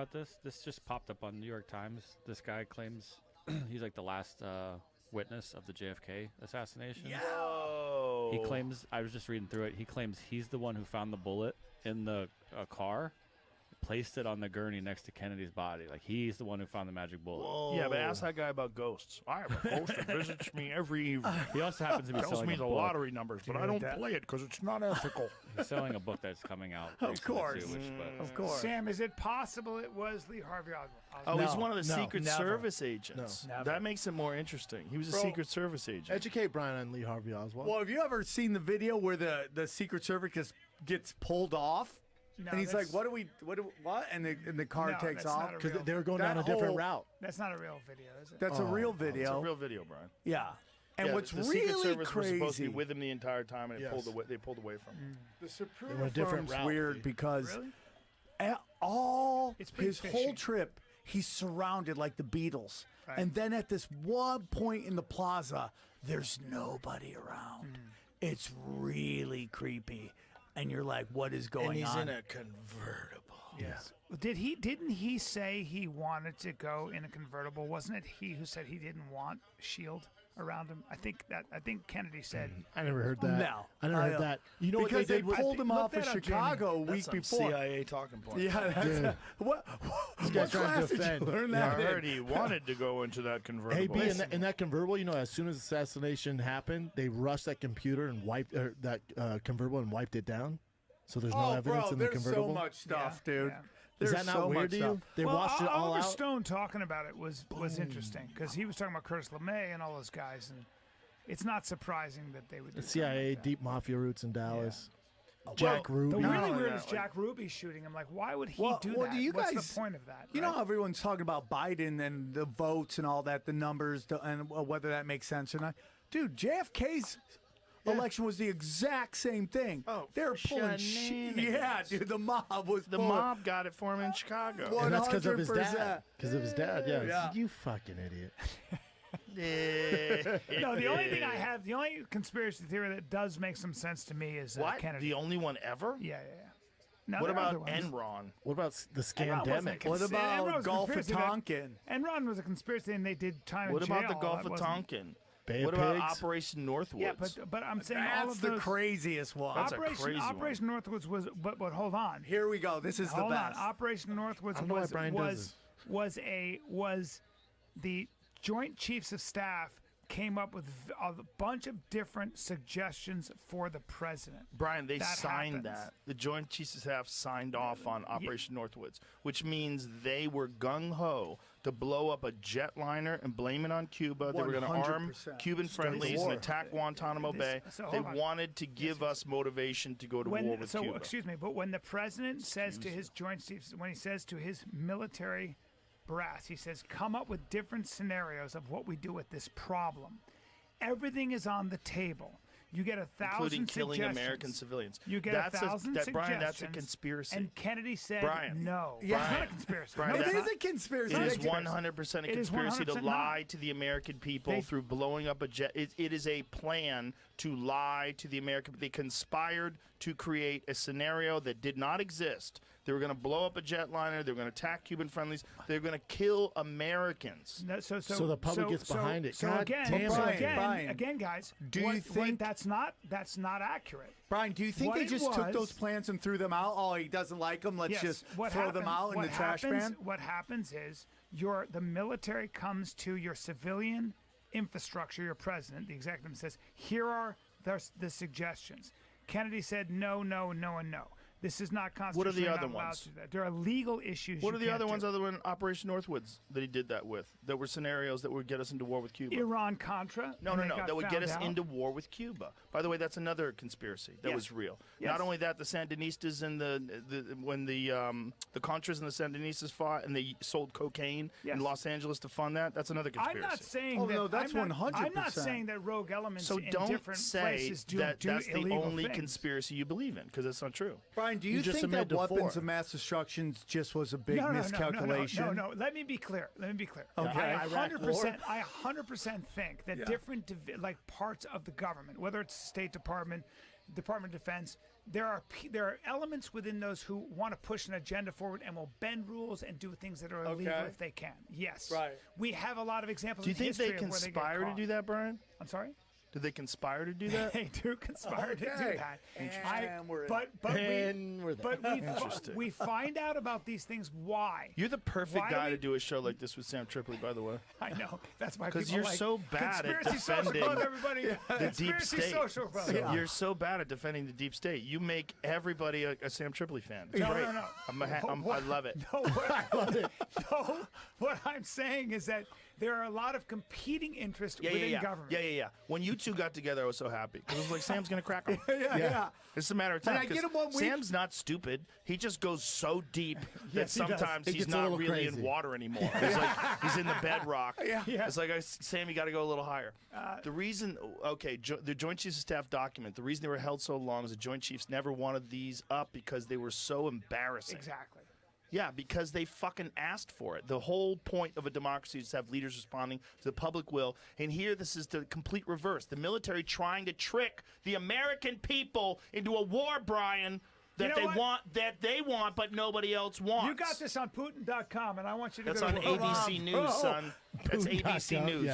about this? This just popped up on New York Times. This guy claims he's like the last witness of the JFK assassination. Yeah. He claims, I was just reading through it, he claims he's the one who found the bullet in the car, placed it on the gurney next to Kennedy's body. Like, he's the one who found the magic bullet. Whoa. Yeah, but ask that guy about ghosts. I have a ghost that visits me every evening. He also happens to be tells selling me a the book. lottery numbers, but I don't play it because it's not ethical. He's selling a book that's coming out. Of course. Too, Of course. Sam, is it possible it was Lee Harvey Oswald? Oh, No, he's one of the Secret never. Service agents. No. That makes it more interesting. He was a Bro, Secret Service agent. Educate Brian on Lee Harvey Oswald. Well, have you ever seen the video where the Secret Service gets pulled off? No, And he's like, that's- what? And the car No, takes that's off. not a Because real- they were going that down a different whole- route. That's not a real video, is it? That's a real It's video. a real video, Brian. Yeah. And Yeah, what's the Secret really Service was supposed to crazy, be with him the entire time, and Yes. they pulled away from him. the They Supreme went a different firm's route. weird because Really? all It's pretty his fishy. whole trip, he's surrounded like the Beatles. Right. And then at this one point in the plaza, there's nobody around. It's really creepy. And you're like, what is going And he's on? in a convertible. Yes. Didn't he say he wanted to go in a convertible? Wasn't it he who said he didn't want a shield around him? I think Kennedy said. I never heard that. No. I never heard that. You know what because they did? they pulled him Look off of that up, Chicago a Jamie. week That's before. CIA talking point. Yeah, that's Dude. what guy's what trying to class did you defend. learn I that in? heard he wanted to go into that convertible. Hey, B, in that convertible, you know, as soon as assassination happened, they rushed that computer and wiped that convertible and wiped it down. So there's no Oh, evidence bro, in the there's convertible. so much stuff, Yeah, dude. yeah. Is There's that not so weird much to you? stuff. They washed it all Oliver out. Stone talking about it was interesting because he was talking about Curtis LeMay and all those guys, and it's not surprising that they would do The CIA, something like that. deep mafia roots in Dallas. Well, Jack Ruby. The Not really only weird that, is like- Jack Ruby shooting him. Like, why would he Well, do well, that? do you What's guys- the point of that? You know right? how everyone's talking about Biden and the votes and all that, the numbers, and whether that makes sense or not. Dude, JFK's election was the exact same thing. Oh, they're pulling shit. Yeah, dude, the mob was The pulling- mob got it for him in Chicago. What? And that's because of his 100%. dad. Because of his dad, yeah. Yeah. You fucking idiot. No, the only conspiracy theory that does make some sense to me is What? Kennedy. The only one ever? Yeah. No, What there are other about ones. Enron? What about the Enron wasn't a scandemic? What Enron about was a Gulf of conspiracy that- Tonkin? Enron was a conspiracy, and they did time What in jail. about the Gulf That of wasn't- Tonkin? Bay What of about Pigs? Operation Northwoods? Yeah, but I'm saying all That's of the those. craziest one. That's a crazy one. Operation Northwoods was, but hold on. Here we go. This is the Hold best. on. Operation Northwoods I don't know why Brian does was the Joint Chiefs of Staff came up with a bunch of different suggestions for the president. Brian, they That signed happens. that. The Joint Chiefs of Staff signed off on Operation Northwoods, which means they were gung-ho to blow up a jetliner and blame it on Cuba. They were going to arm 100%. Cuban friendlies war. and attack Guantanamo Bay. So They hold on. wanted to give us motivation to go to war with Cuba. Excuse me, but when the president says to his Joint Chiefs, when he says to his military brass, he says, come up with different scenarios of what we do with this problem. Everything is on the table. You get 1,000 Including killing suggestions. American civilians. You get That's 1,000 that, Brian, that's a suggestions, conspiracy. And Kennedy said Brian. no. Yeah. It's not a conspiracy. Brian, no, It it's that's is not. a conspiracy. It is It's a 100% a It is conspiracy to 100% lie not. to the American people They- through blowing up a jet. It is a plan to lie to the American. They conspired to create a scenario that did not exist. They were going to blow up a jetliner. They were going to attack Cuban friendlies. They were going to kill Americans. No, so the public gets behind it. So God again, damn so it. again, Brian, guys, do you think- that's not accurate? Brian, do you think What they it just took was- those plans and threw them out? Oh, he doesn't like them. Let's Yes. just What throw them happens- out in the trash happens- pan. What happens is the military comes to your civilian infrastructure, your president, the executive, and says, here are the suggestions. Kennedy said no, no, no, and no. This is not constitutional. What are the You're other not allowed ones? to do that. There are legal issues. What you are the can't other ones do. other than Operation Northwoods that he did that with? That were scenarios that would get us into war with Cuba. Iran-Contra? No. That would get us into war with Cuba. By the way, that's another conspiracy that Yes. was real. Yes. Not only that, the Sandinistas and when the Contras and the Sandinistas fought and they sold cocaine Yes. in Los Angeles to fund that. That's another conspiracy. I'm not saying Oh, that. no, that's I'm not- 100%. I'm not saying that rogue elements So in don't different say places do that that's the illegal only things. conspiracy you believe in, because that's not true. Brian, do you just think that admitted to weapons 4. of mass destruction just was a big No, miscalculation? No. Let me be clear. Okay. I Iraq 100% think that different like parts of the government, whether it's State Department, Department of Defense, there are elements within those who want to push an agenda forward and will bend rules and do things that are illegal Okay. if they can. Yes. Right. We have a lot of examples. Do you in think history they of where get conspire to caught. do that, Brian? I'm sorry. Did they conspire to do that? They do conspire to do Okay. that. And we're in. Interesting. we find out about these things. Why? You're the perfect Why do guy we- to do a show like this with Sam Tripoli, by the way. I know. That's why 'Cause people you're like so bad at Conspiracy Social defending Club, everybody. the deep Conspiracy state. Social Club. You're so bad at defending the deep state. You make everybody a Sam Tripoli fan. It's No, great. no, no. I love it. No, what I'm saying is that there are a lot of competing interests within government. Yeah. When you two got together, I was so happy because it was like Sam's gonna crack him. Yeah. It's a matter of And time. I get 'cause him 1 week. Sam's not stupid. He just goes so deep that Yes, he does. sometimes It he's gets a not little really in crazy. water anymore. It's like he's in the bedrock. Yeah. It's like, Sam, you got to go a little higher. The reason, the Joint Chiefs of Staff document, the reason they were held so long is the Joint Chiefs never wanted these up because they were so embarrassing. Exactly. Yeah, because they fucking asked for it. The whole point of a democracy is to have leaders responding to the public will. And here, this is the complete reverse. The military trying to trick the American people into a war, Brian, that You know what? they want, but nobody else wants. You got this on Putin.com, and I want you to That's go on to ABC News, son. That's ABC Putin.com, News. yeah.